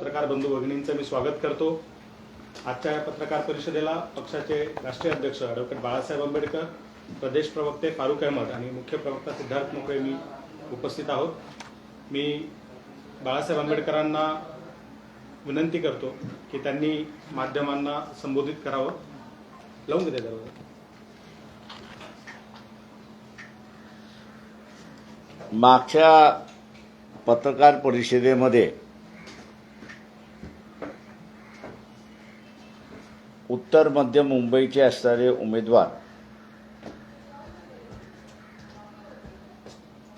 पत्रकार बंधू भगिनींचं मी स्वागत करतो। आजच्या या पत्रकार परिषदेला पक्षाचे राष्ट्रीय अध्यक्ष ॲडव्होकेट बाळासाहेब आंबेडकर, प्रदेश प्रवक्ते फारुक अहमद आणि मुख्य प्रवक्ता सिद्धार्थ मोकळे मी उपस्थित आहोत। मी बाळासाहेब आंबेडकरांना विनंती करतो की त्यांनी माध्यमांना संबोधित करावं। लावून द्या दरवाजा। मागच्या पत्रकार परिषदेमध्ये उत्तर मध्य मुंबईचे असणारे उमेदवार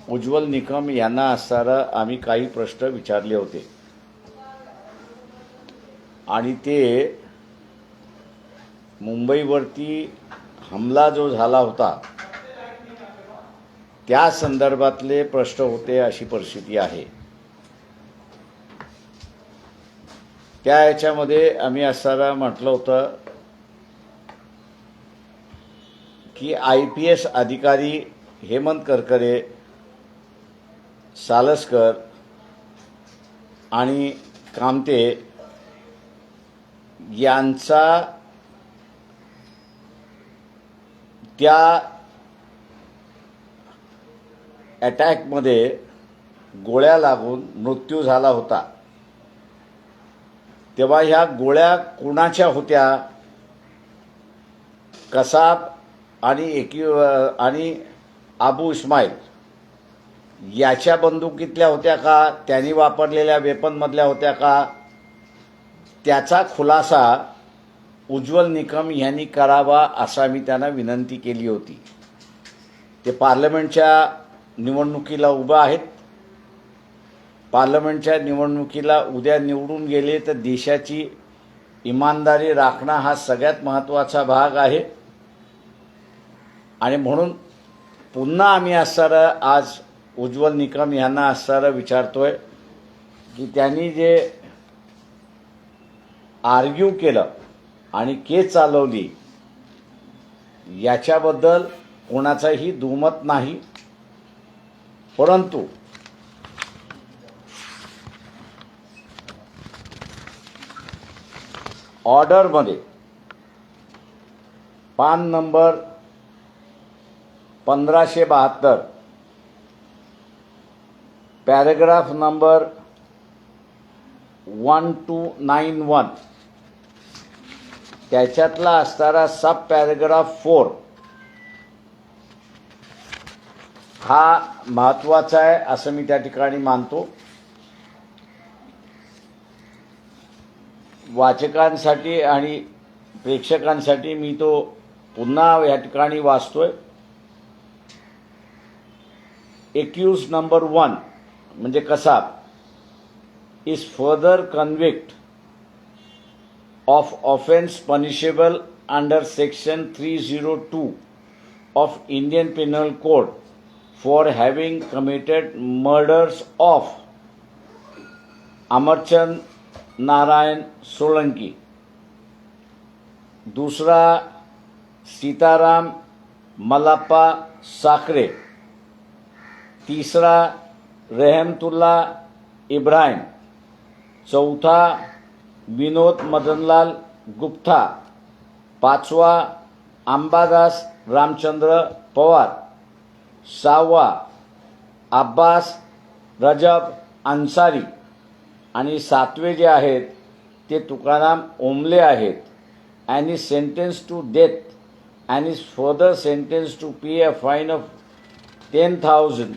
उज्ज्वल निकम यांना असणारा आम्ही काही प्रश्न विचारले होते आणि ते मुंबईवरती हमला जो झाला होता त्या संदर्भातले प्रश्न होते अशी परिस्थिती आहे। त्या याच्यामध्ये आम्ही असताना म्हटलं होतं की IPS अधिकारी हेमंत करकरे, सालसकर आणि कामते यांचा त्या अटॅकमध्ये गोळ्या लागून मृत्यू झाला होता। तेव्हा ह्या गोळ्या कुणाच्या होत्या? कसाब आणि अबू इस्माईल याच्या बंदुकीतल्या होत्या का? त्यांनी वापरलेल्या वेपनमधल्या होत्या का? त्याचा खुलासा उज्ज्वल निकम यांनी करावा असा मी त्यांना विनंती केली होती। ते पार्लमेंटच्या निवडणुकीला उभा आहेत। पार्लमेंटच्या निवडणुकीला उद्या निवडून गेले तर देशाची इमानदारी राखणं हा सगळ्यात महत्त्वाचा भाग आहे आणि म्हणून पुन्हा आम्ही असणारा आज उज्ज्वल निकम यांना असणारा विचारतोय की त्यांनी जे आर्ग्यू केलं आणि केस चालवली याच्याबद्दल कोणाचाही दुमत नाही, परंतु ऑर्डरमध्ये पान नंबर 1572 पॅराग्राफ नंबर 1291 त्याच्यातला असणारा सब पॅराग्राफ 4 हा महत्त्वाचा आहे असं मी त्या ठिकाणी मानतो। वाचकांसाठी आणि प्रेक्षकांसाठी मी तो पुन्हा या ठिकाणी वाचतोय। एक्यूज नंबर 1 म्हणजे Kasab is further convict of offence punishable under section 302 of Indian penal code for having committed murders of Amarchand Narayan Solanki, दूसरा सीताराम मल्लाप्पा साखरे, तीसरा रहमतुल्ला इब्राहिम, चौथा विनोद मदनलाल गुप्ता, पाचवा अंबादास रामचंद्र पवार, सहावा अब्बास रजब अन्सारी आणि सातवे जे आहेत ते तुकाराम ओमले आहेत। and is sentenced to death and is further sentenced to pay a fine of 10,000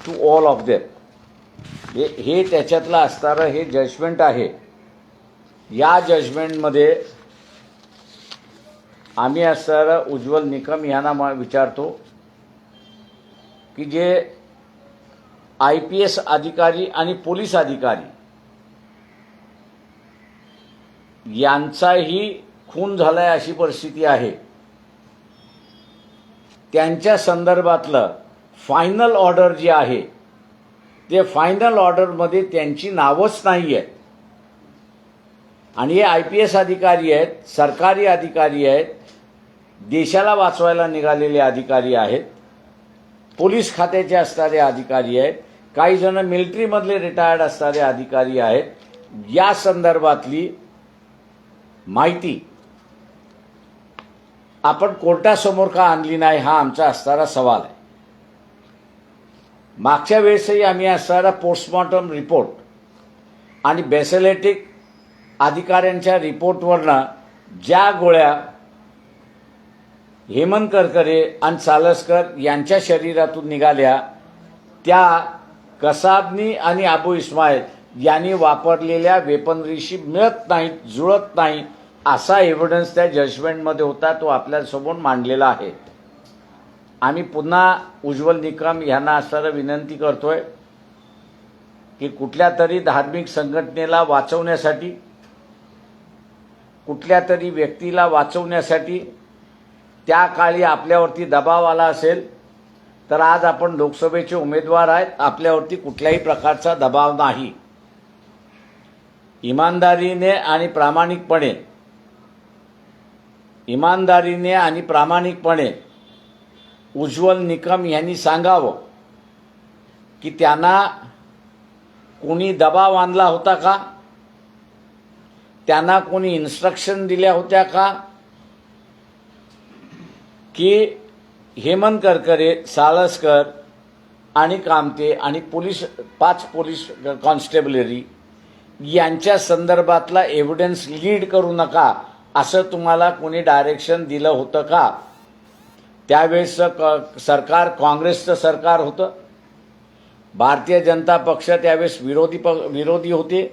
to all of them। हे त्याच्यातलं असणारं हे जजमेंट आहे। या जजमेंटमध्ये आम्ही असणारा उज्ज्वल निकम यांना विचारतो की जे IPS अधिकारी आणि पोलीस अधिकारी यांचाही खून झालाय अशी परिस्थिती आहे, त्यांच्या संदर्भातलं फायनल ऑर्डर जी आहे ते फायनल ऑर्डरमध्ये त्यांची नावच नाही आहेत आणि हे IPS अधिकारी आहेत, सरकारी अधिकारी आहेत, देशाला वाचवायला निघालेले अधिकारी आहेत। पोलीस खात्याचे असणारे अधिकारी आहेत, काही जण मिलिटरीमधले रिटायर्ड असणारे अधिकारी आहेत. या संदर्भातली माहिती आपण कोर्टासमोर का आणली नाही हा आमचा असणारा सवाल आहे. मागच्या वेळेसही आम्ही असणारा पोस्टमॉर्टम रिपोर्ट आणि बेसेलेटिक अधिकाऱ्यांच्या रिपोर्टवरनं ज्या गोळ्या हेमंत करकरे आणि सालसकर यांच्या शरीरातून निघाल्या त्या कसाबनी आणि अबू इस्माईल यांनी वापरलेल्या वेपनरीशी मिळत नाहीत, जुळत नाही असा एव्हिडन्स त्या जजमेंटमध्ये होता. तो आपल्यासमोर मांडलेला आहे. आम्ही पुन्हा उज्ज्वल निकम यांना असणारा विनंती करतोय की कुठल्या तरी धार्मिक संघटनेला वाचवण्यासाठी, कुठल्या तरी व्यक्तीला वाचवण्यासाठी त्या काळी आपल्यावरती दबाव आला असेल तर आज आपण लोकसभेचे उमेदवार आहेत, आपल्यावरती कुठल्याही प्रकारचा दबाव नाही. इमानदारीने आणि प्रामाणिकपणे उज्ज्वल निकम यांनी सांगावं की त्यांना कोणी दबाव आणला होता का, त्यांना कोणी इन्स्ट्रक्शन दिल्या होत्या का, की हेमंत करकरे, सालसकर आणि कामते आणि 5 पोलीस कॉन्स्टेबलरी यांच्या संदर्भातला एव्हिडन्स लीड करू नका असं तुम्हाला कोणी डायरेक्शन दिलं होतं का? त्यावेळेसचं सरकार काँग्रेसचं सरकार होतं. भारतीय जनता पक्ष त्यावेळेस विरोधी होते.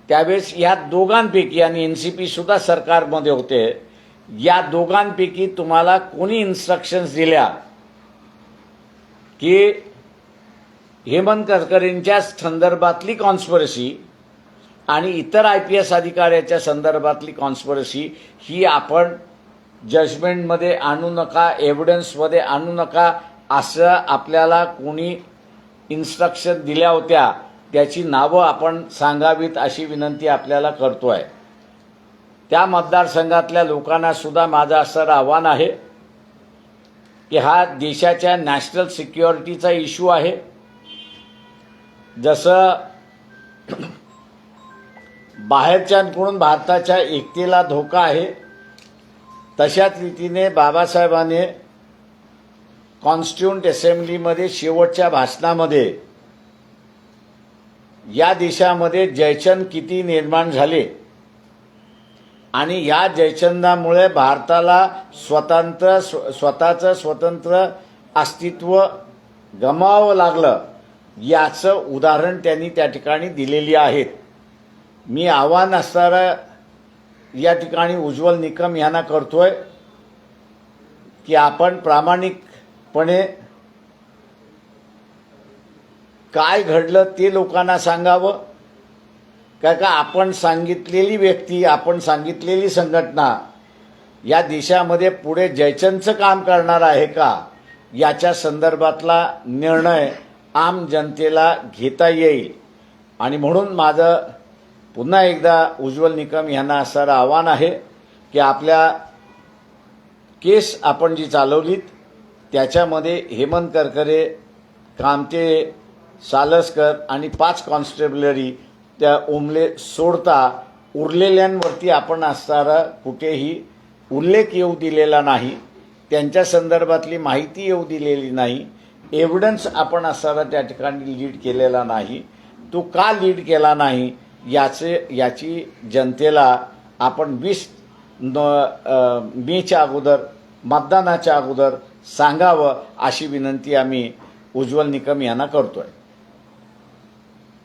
त्यावेळेस या दोघांपैकी आणि एनसीपी सुद्धा सरकारमध्ये होते. या दोघांपैकी तुम्हाला कोणी इन्स्ट्रक्शन्स दिल्या की हेमंत करकरेंच्या संदर्भातली कॉन्स्पिरसी आणि इतर IPS अधिकाऱ्याच्या संदर्भातली कॉन्स्पिरसी ही आपण जजमेंटमध्ये आणू नका, एव्हिडन्समध्ये आणू नका असं आपल्याला कोणी इन्स्ट्रक्शन दिल्या होत्या त्याची नावं आपण सांगावीत अशी विनंती आपल्याला करतोय. त्या मतदारसंघातल्या लोकांना सुद्धा माझं असं आव्हान आहे की हा देशाच्या नॅशनल सिक्युरिटीचा इश्यू आहे. जसं बाहेरच्यांकडून भारताच्या एकतेला धोका आहे, तशाच रीतीने बाबासाहेबांनी कॉन्स्टिट्यूंट असेंब्लीमध्ये शेवटच्या भाषणामध्ये या देशामध्ये जयचंद किती निर्माण झाले आणि या जयचंदामुळे भारताला स्वतःचं स्वतंत्र अस्तित्व गमावावं लागलं याचं उदाहरण त्यांनी त्या ठिकाणी दिलेली आहेत. मी आव्हान असणारा या ठिकाणी उज्ज्वल निकम यांना करतोय की आपण प्रामाणिकपणे काय घडलं ते लोकांना सांगावं. का आपण सांगितलेली व्यक्ती, आपण सांगितलेली संघटना या देशामध्ये पुढे जयचंदचं काम करणार आहे का याच्या संदर्भातला निर्णय आम जनतेला घेता येईल. आणि म्हणून माझं पुन्हा एकदा उज्ज्वल निकम यांना असणारं आव्हान आहे की आपल्या केस आपण जी चालवलीत त्याच्यामध्ये हेमंत करकरे, कामते, सालसकर आणि 5 कॉन्स्टेबलरी त्या ओमले सोडता उरलेल्यांवरती आपण असणारा कुठेही उल्लेख येऊ दिलेला नाही, त्यांच्या संदर्भातली माहिती येऊ दिलेली नाही, एव्हिडन्स आपण असणारा त्या ठिकाणी लीड केलेला नाही. तो का लीड केला नाही याची जनतेला आपण 20 मेच्या अगोदर, मतदानाच्या अगोदर सांगावं अशी विनंती आम्ही उज्ज्वल निकम यांना करतोय.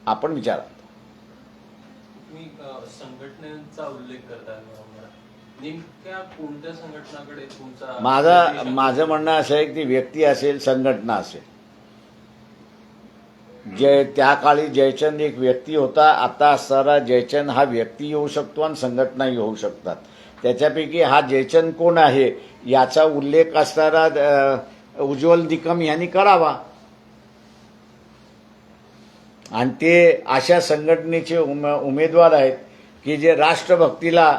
आपण विचारा. तुम्ही संघटनेचा उल्लेख करताय, नेमक्या कोणत्या संघटनाकडे तुमचा? माझं म्हणणं असं आहे की ती व्यक्ती असेल, संघटना असेल. त्या काळी जयचंद एक व्यक्ती होता, आता असणारा जयचंद हा व्यक्ती येऊ शकतो आणि संघटनाही होऊ शकतात. त्याच्यापैकी हा जयचंद कोण आहे याचा उल्लेख असणारा उज्ज्वल निकम यांनी करावा आणि ते अशा संघटनेचे उमेदवार आहेत की जे राष्ट्रभक्तीला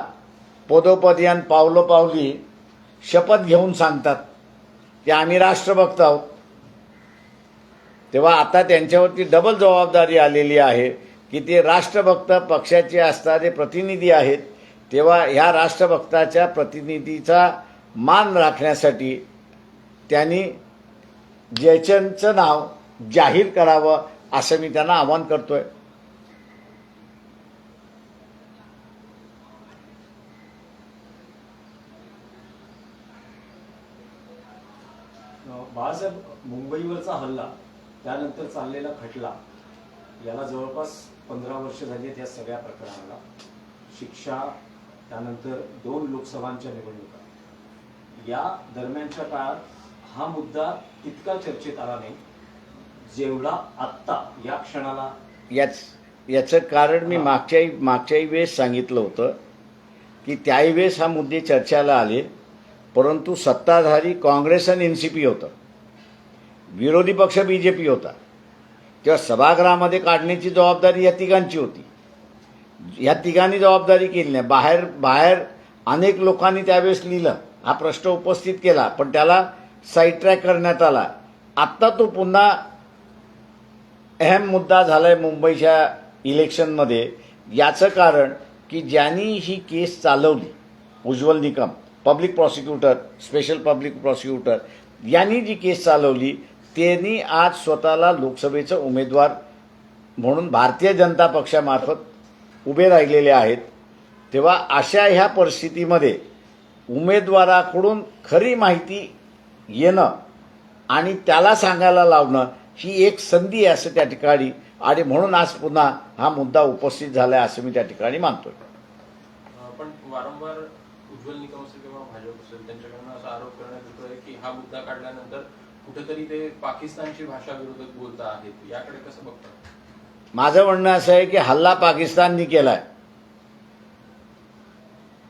पदोपदी आणि पावलोपावली शपथ घेऊन सांगतात की आम्ही राष्ट्रभक्त आहोत. तेव्हा आता त्यांच्यावरती डबल जबाबदारी आलेली आहे की ते राष्ट्रभक्त पक्षाचे असणारे प्रतिनिधी आहेत. तेव्हा ह्या राष्ट्रभक्ताच्या प्रतिनिधीचा मान राखण्यासाठी त्यांनी जयचंदचं नाव जाहीर करावं असं मी त्यांना आवाहन करतोय. बाळासाहेब, मुंबईवरचा हल्ला त्यानंतर चाललेला खटला याला जवळपास 15 वर्ष झाली आहेत. या सगळ्या प्रकरणाला शिक्षा, त्यानंतर 2 लोकसभांच्या निवडणुका, या दरम्यानच्या काळात हा मुद्दा तितका चर्चेत आला नाही जेवढा आत्ता या क्षणाला. याचं कारण मी मागच्याही वेळेस सांगितलं होतं की त्याही वेळेस हा मुद्दे चर्चेला आले, परंतु सत्ताधारी काँग्रेस आणि एनसीपी होतं, विरोधी पक्ष बीजेपी होता. तेव्हा सभागृहामध्ये काढण्याची जबाबदारी या तिघांची होती. या तिघांनी जबाबदारी केली नाही. बाहेर अनेक लोकांनी त्यावेळेस लिहिलं, हा प्रश्न उपस्थित केला, पण त्याला साईड ट्रॅक करण्यात आला. आत्ता तो पुन्हा अहम मुद्दा झालाय मुंबईच्या इलेक्शनमध्ये. याचं कारण की ज्यांनी ही केस चालवली, Ujjwal Nikam, public prosecutor, special public prosecutor, यांनी जी केस चालवली त्यांनी आज स्वतःला लोकसभेचं उमेदवार म्हणून भारतीय जनता पक्षामार्फत उभे राहिलेले आहेत. तेव्हा अशा ह्या परिस्थितीमध्ये उमेदवाराकडून खरी माहिती येणं आणि त्याला सांगायला लावणं ही एक संधी आहे असं त्या ठिकाणी, आणि म्हणून आज पुन्हा हा मुद्दा उपस्थित झाला आहे असं मी त्या ठिकाणी मानतोय. पण वारंवार उज्ज्वल निकम असेल किंवा भाजप असेल त्यांच्याकडनं असा आरोप करण्यात येतोय की हा मुद्दा काढल्यानंतर कुठेतरी ते पाकिस्तानची भाषा विरोधात बोलत आहेत. याकडे कसं बघतात? माझं म्हणणं असं आहे की हल्ला पाकिस्ताननी केलाय.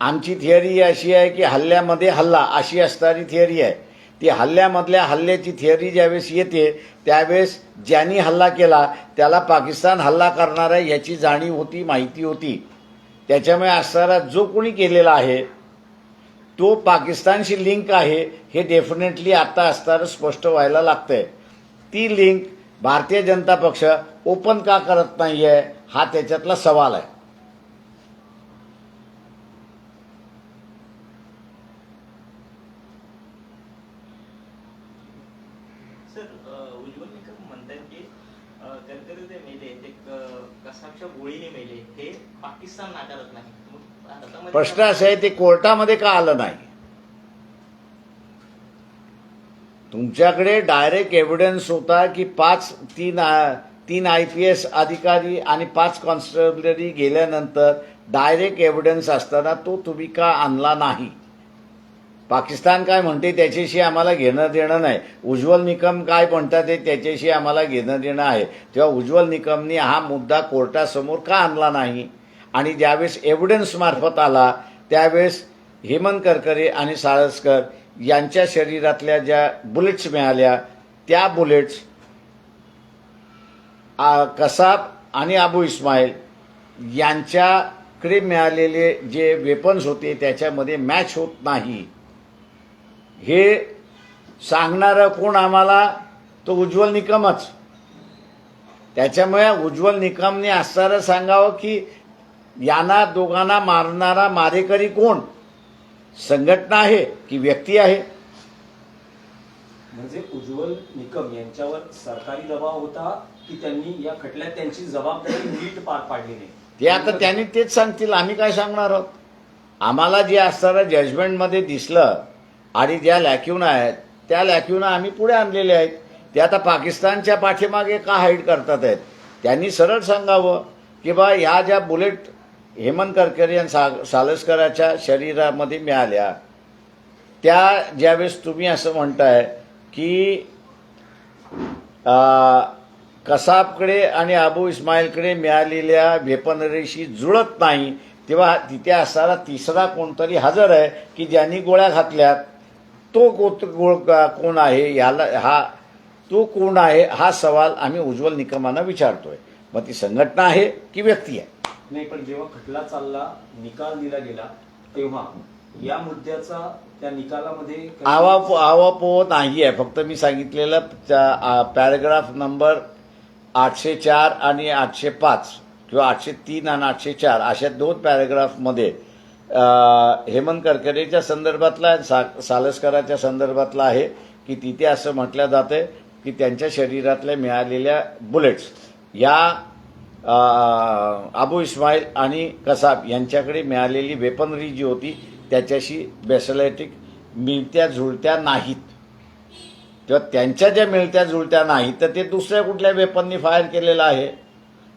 आमची थिअरी अशी आहे की हल्ल्यामध्ये हल्ला अशी असणारी थिअरी आहे. ती हल्ल्यामधल्या हल्ल्याची थिअरी ज्यावेळेस येते त्यावेळेस ज्यांनी हल्ला केला त्याला पाकिस्तान हल्ला करणार आहे याची जाणीव होती, माहिती होती. त्याच्यामुळे असणारा जो कोणी केलेला आहे तो पाकिस्तानशी लिंक आहे हे डेफिनेटली आता असणारं स्पष्ट व्हायला लागतंय. ती लिंक भारतीय जनता पक्ष ओपन का करत नाहीये हा त्याच्यातला सवाल आहे. सर, उज्ज्वल निकम म्हणतात की तरतरी ते मेले, ते कसाबच्या गोळीने मेले, हे पाकिस्तान नाकारत नाही. मग भारतामध्ये प्रश्न असा आहे ते कोर्टामध्ये का आलं नाही? तुमच्याकडे डायरेक्ट एव्हिडन्स होता की तीन IPS अधिकारी आणि 5 कॉन्स्टेबलरी गेल्यानंतर डायरेक्ट एव्हिडन्स असताना तो तुम्ही का आणला नाही? पाकिस्तान काय म्हणते त्याच्याशी आम्हाला घेणं देणं नाही. उज्ज्वल निकम काय म्हणतात त्याच्याशी आम्हाला घेणं देणं आहे. तेव्हा उज्ज्वल निकमनी हा मुद्दा कोर्टासमोर का आणला नाही? आणि ज्यावेळेस एव्हिडन्स मार्फत आला त्यावेळेस हेमंत करकरे आणि साळसकर यांच्या शरीरातल्या ज्या बुलेट्स मिळाल्या त्या बुलेट्स कसाब आणि अबू इस्माईल यांच्याकडे मिळालेले जे वेपन्स होते त्याच्यामध्ये मॅच होत नाही. हे सांगणारं कोण आम्हाला? तो उज्ज्वल निकमच. त्याच्यामुळे उज्ज्वल निकमने असणारं सांगावं की यांना दोघांना मारणारा मारेकरी कोण? संघटना आहे की व्यक्ती आहे? म्हणजे उज्ज्वल निकम यांच्यावर सरकारी दबाव होता की त्यांनी या खटल्यात त्यांची जबाबदारी नीट पार पाडली नाही? ते आता त्यांनी तेच सांगतील, आम्ही काय सांगणार आहोत. आम्हाला जे असणारं जजमेंटमध्ये दिसलं आणि ज्या लॅक्युना आहेत त्या लॅक्युना आम्ही पुढे आणलेले आहेत. ते आता पाकिस्तानच्या पाठीमागे का हाईड करतात आहेत? त्यांनी सरळ सांगावं की बा ह्या ज्या बुलेट हेमंत करकरे आणि सालसकराच्या शरीरामध्ये मिळाल्या त्या ज्यावेळेस तुम्ही असं म्हणताय की कसाबकडे आणि अबू इस्माईलकडे मिळालेल्या वेपनरीशी जुळत नाही, तेव्हा तिथे असणारा तिसरा कोणतरी हजर आहे की ज्यांनी गोळ्या घातल्यात. तो कोण आहे? तो कोण आहे हा सवाल आम्ही उज्ज्वल निकमांना विचारतोय. मग ती संघटना आहे की व्यक्ती आहे? नाही, पण जेव्हा खटला चालला, निकाल दिला गेला तेव्हा या मुद्द्याचा त्या निकालामध्ये काही- आवापो नाही आहे. फक्त मी सांगितलेलं पॅराग्राफ नंबर 804 आणि 805 किंवा 803 आणि 804 अशा 2 पॅराग्राफमध्ये हेमंत करकरेच्या संदर्भातला सालस्कराच्या संदर्भातला आहे की तिथे असं म्हटलं जातं की त्यांच्या शरीरातल्या मिळालेल्या बुलेट्स या अबू इस्माईल आणि कसाब यांच्याकडे मिळालेली वेपनरी जी होती त्याच्याशी बेसलॅटिक मिळत्या जुळत्या नाहीत किंवा त्यांच्या ज्या मिळत्या जुळत्या नाहीत तर ते दुसऱ्या कुठल्या वेपननी फायर केलेलं आहे.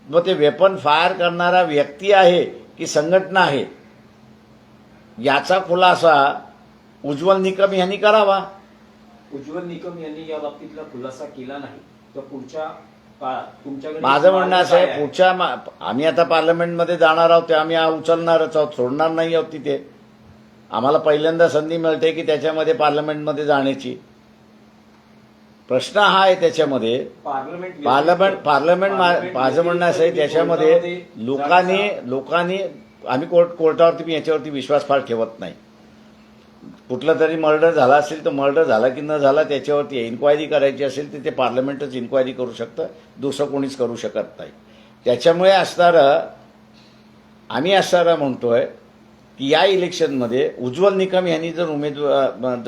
मग ते वेपन फायर करणारा व्यक्ती आहे की संघटना आहे याचा खुलासा उज्ज्वल निकम यांनी करावा. उज्ज्वल निकम यांनी या बाबतीतला खुलासा केला नाही तर पुढच्या काळात तुमच्याकडे माझं म्हणणं असं काय आहे आम्ही आता पार्लमेंटमध्ये जाणार आहोत ते आम्ही उचलणारच आहोत, सोडणार नाही आहोत तिथे. आम्हाला पहिल्यांदा संधी मिळते की त्याच्यामध्ये पार्लमेंटमध्ये जाण्याची. प्रश्न हा आहे त्याच्यामध्ये पार्लमेंट माझं म्हणणं असं आहे त्याच्यामध्ये लोकांनी आम्ही कोर्टावरती मी याच्यावरती विश्वास फार ठेवत नाही. कुठलं तरी मर्डर झाला असेल तर मर्डर झाला की न झाला त्याच्यावरती इन्क्वायरी करायची असेल तर ते पार्लमेंटच इन्क्वायरी करू शकतं, दुसरं कोणीच करू शकत नाही. त्याच्यामुळे आम्ही म्हणतोय की या इलेक्शनमध्ये उज्ज्वल निकम यांनी जर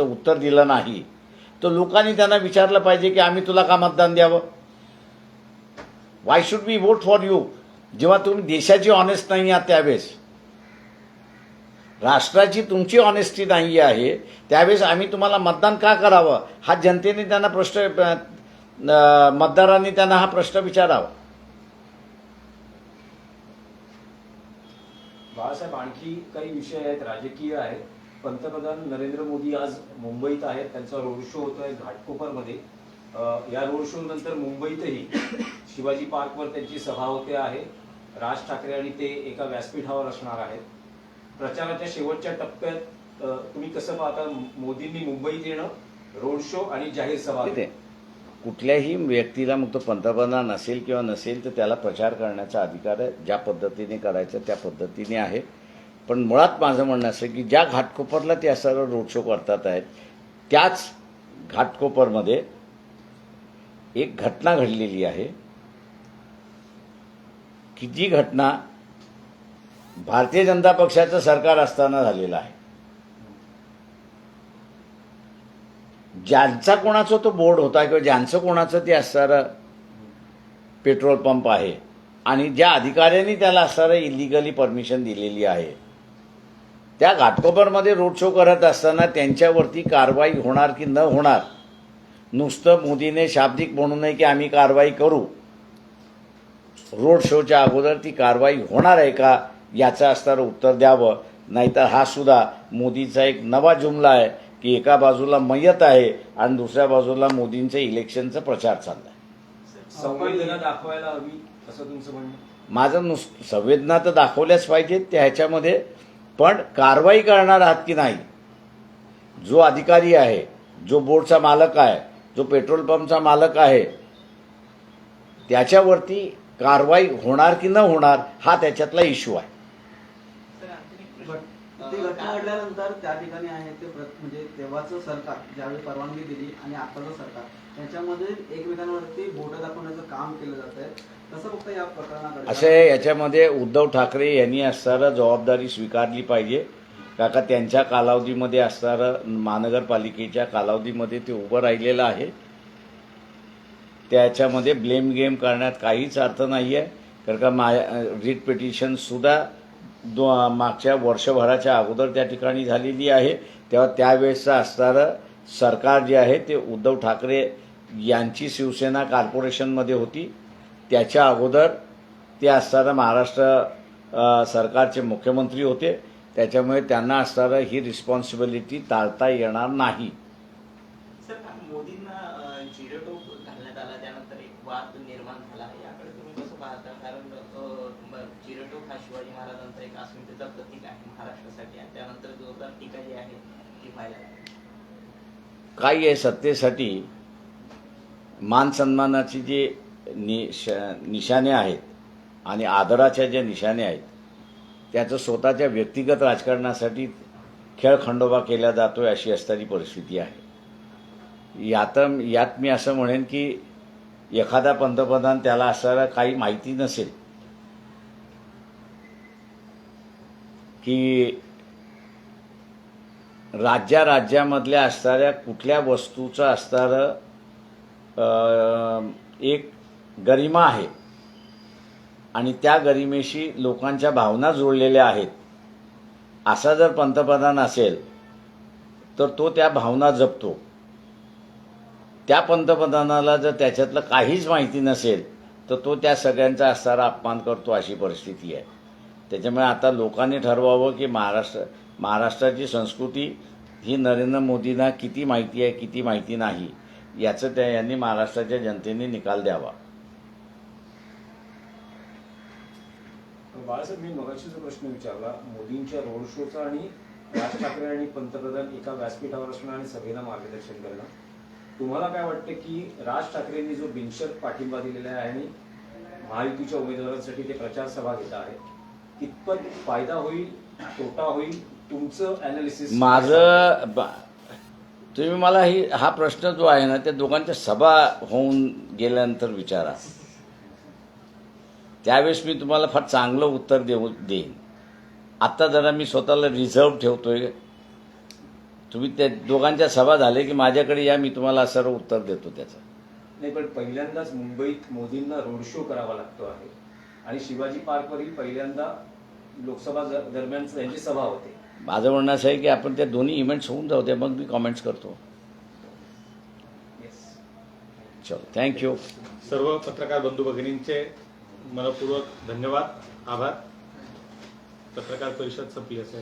उत्तर दिलं नाही तर लोकांनी त्यांना विचारलं पाहिजे की आम्ही तुला का मतदान द्यावं. Why should we vote for you. जेव्हा तुम्ही देशाची ऑनेस्ट नाही आहात त्यावेळेस, राष्ट्राची तुमची ऑनेस्टी नाही आहे त्यावेळेस आम्ही तुम्हाला मतदान का करावं हा जनतेने त्यांना मतदारांनी त्यांना हा प्रश्न विचारावा. बाळासाहेब आणखी काही विषय आहेत राजकीय आहेत. पंतप्रधान नरेंद्र मोदी आज मुंबईत आहेत, त्यांचा रोड शो होतोय घाटकोपरमध्ये. या रोड शो नंतर मुंबईतही शिवाजी पार्कवर त्यांची सभा होते आहे. राज ठाकरे आणि ते एका व्यासपीठावर असणार आहेत. प्रचाराच्या शेवटच्या टप्प्यात तुम्ही कसं पाहता मोदींनी मुंबईत येणं, रोड शो आणि जाहीर सभा? कुठल्याही व्यक्तीला मग तो पंतप्रधान असेल किंवा नसेल तर त्याला प्रचार करण्याचा अधिकार आहे. ज्या पद्धतीने करायचं त्या पद्धतीने आहे. पण मुळात माझं म्हणणं असं की ज्या घाटकोपरला ते असणारा रोड शो करतात आहेत त्याच घाटकोपरमध्ये एक घटना घडलेली आहे की जी घटना भारतीय जनता पक्षाचं सरकार असताना झालेलं आहे. ज्यांचा कोणाचा तो बोर्ड होता किंवा ज्यांचं कोणाचं ते असणारं पेट्रोल पंप आहे आणि ज्या अधिकाऱ्यांनी त्याला असणारं इलिगली परमिशन दिलेली आहे त्या घाटकोपरमध्ये रोड शो करत असताना त्यांच्यावरती कारवाई होणार की न होणार, नुसतं मोदीने शाब्दिक म्हणू नये की आम्ही कारवाई करू, रोड शोच्या अगोदर ती कारवाई होणार आहे का याचं असणारं उत्तर द्यावं. नाहीतर हा सुद्धा मोदीचा एक नवा जुमला आहे की एका बाजूला मयत आहे आणि दुसऱ्या बाजूला मोदींचं इलेक्शनचा प्रचार चाललाय. संवेदना दाखवायला हवी असं तुमचं म्हणणं? माझं संवेदना तर दाखवल्याच पाहिजेत त्या ह्याच्यामध्ये, पण कारवाई करणार आहात की नाही. जो अधिकारी आहे, जो बोर्डचा मालक आहे, जो पेट्रोल पंपचा मालक आहे त्याच्यावरती कारवाई होणार की न होणार हा त्याच्यातला इश्यू आहे. ती घटना घडल्यानंतर त्या ठिकाणी आहे ते म्हणजे तेव्हाचं सरकार ज्यावेळी परवानगी दिली आणि आताचं सरकार त्याच्यामध्ये एकमेकांवरती बोटं दाखवण्याचं काम केलं जात आहे. कसं फक्त या प्रकरणाकडे असे याच्यामध्ये उद्धव ठाकरे यांनी असणारं जबाबदारी स्वीकारली पाहिजे. का त्यांच्या कालावधीमध्ये असणारं महानगरपालिकेच्या कालावधीमध्ये ते उभं राहिलेलं आहे. त्याच्यामध्ये ब्लेम गेम करण्यात काहीच अर्थ नाही आहे. कारण का रिट पिटिशन सुद्धा मागच्या वर्षभराच्या अगोदर त्या ठिकाणी झालेली आहे. तेव्हा त्यावेळेसचं असणारं सरकार जे आहे ते उद्धव ठाकरे यांची शिवसेना कॉर्पोरेशनमध्ये होती. त्याच्या अगोदर ते असणारं महाराष्ट्र सरकारचे मुख्यमंत्री होते. त्याच्यामुळे त्यांना असणारं ही रिस्पॉन्सिबिलिटी टाळता येणार नाही. सर, मोदींना जिरेटोप घालण्यात आला त्यानंतर एक वाद निर्माण झाला, याकडे तुम्ही कसं पाहता? कारण जिरेटोप हा शिवाजी महाराजांचा एक अस्मितेचा प्रतीक आहे महाराष्ट्रासाठी आणि त्यानंतर जोरदार टीका जी आहे ती पाहायला काही आहे सत्तेसाठी मान सन्मानाची जे निशाणे आहेत आणि आदराच्या ज्या निशाणे आहेत त्याचं स्वतःच्या व्यक्तिगत राजकारणासाठी खेळखंडोबा केला जातोय अशी असणारी परिस्थिती आहे. यात मी असं म्हणेन की एखादा पंतप्रधान त्याला असणारं काही माहिती नसेल की राज्यामधल्या असणाऱ्या कुठल्या वस्तूचं असणारं एक गरिमा आहे आणि त्या गरिमेशी लोकांच्या भावना जोडलेल्या आहेत, असा जर पंतप्रधान असेल तर तो त्या भावना जपतो. त्या पंतप्रधानाला जर त्याच्यातलं काहीच माहिती नसेल तर तो त्या सगळ्यांचा असणारा अपमान करतो, अशी परिस्थिती आहे. त्याच्यामुळे आता लोकांनी ठरवावं की महाराष्ट्राची संस्कृती ही नरेंद्र मोदींना किती माहिती आहे, किती माहिती नाही, याचं यांनी महाराष्ट्राच्या जनतेने निकाल द्यावा. बाळासाहेब, मी मगाशी जो प्रश्न विचारला मोदींच्या रोड शोचा आणि राज ठाकरे आणि पंतप्रधान एका व्यासपीठावर असणं आणि सभेला मार्गदर्शन करणं, तुम्हाला काय वाटतं की राज ठाकरेंनी जो बिनशर्त पाठिंबा दिलेला आहे आणि महायुतीच्या उमेदवारांसाठी ते प्रचार सभा घेत आहेत, कितपत फायदा होईल, तोटा होईल, तुमचं अनालिसिस? तुम्ही मला हा प्रश्न जो आहे ना त्या दोघांच्या सभा होऊन गेल्यानंतर विचारा, त्यावेळेस मी तुम्हाला फार चांगलं उत्तर देईन. आत्ता जरा मी स्वतःला रिझर्व ठेवतोय. तुम्ही त्या दोघांच्या सभा झाले की माझ्याकडे या, मी तुम्हाला सर्व उत्तर देतो त्याचं. नाही, पण पहिल्यांदाच मुंबईत मोदींना रोड शो करावा लागतो आहे आणि शिवाजी पार्कवरील पहिल्यांदा लोकसभा दरम्यान त्यांची सभा होते. माझं म्हणणं असं आहे की आपण त्या दोन्ही इव्हेंट्स होऊन जाऊ द्या, मग मी कॉमेंट्स करतो. चलो, थँक्यू. सर्व पत्रकार बंधू भगिनींचे मनपूर्वक धन्यवाद, आभार. पत्रकार परिषद संपली असेल.